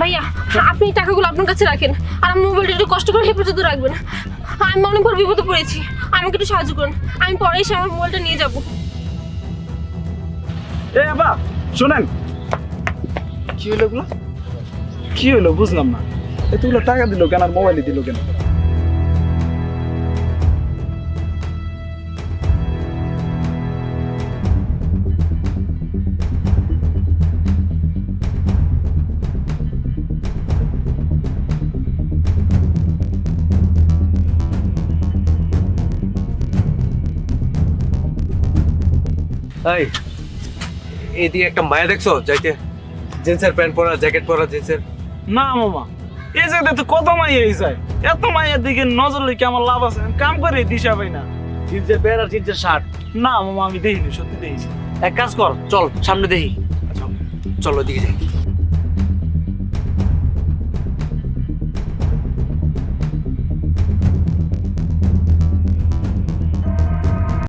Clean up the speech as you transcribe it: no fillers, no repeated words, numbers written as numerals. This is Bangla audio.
ভাইয়া আপনি এই টাকাগুলো আপনার কাছে রাখেন, আর আমার মোবাইলটা একটু কষ্ট করে হেফাজত রাখবেন। আমি অনেক বড় বিপদে পড়েছি, আমাকে একটু সাহায্য করুন, আমি পরে এসে আমার মোবাইলটা নিয়ে যাবো। এ বাবা শোনেন, কি হলো এগুলো? কি হলো বুঝলাম না। এতগুলো টাকা দিল কেন আর মোবাইলে দিল কেন? এই এদিকে একটা মায়া দেখছো যাইতে, জিন্সের প্যান্ট পরা, জ্যাকেট পরা, জিন্সের। না মামা, এই জায়গাতে তো কত মাইয়া যায়, এত মাইয়ার দিকে নজর রেখে আমার লাভ আছে? আমি কাম করে দিশা পাই না। জিন্সের প্যান্ট আর জিন্সের শার্ট। না মামা, আমি দেখিনি, সত্যি দেখিনি। এক কাজ কর, চল সামনে দেখি। চল ওদিকে যাই।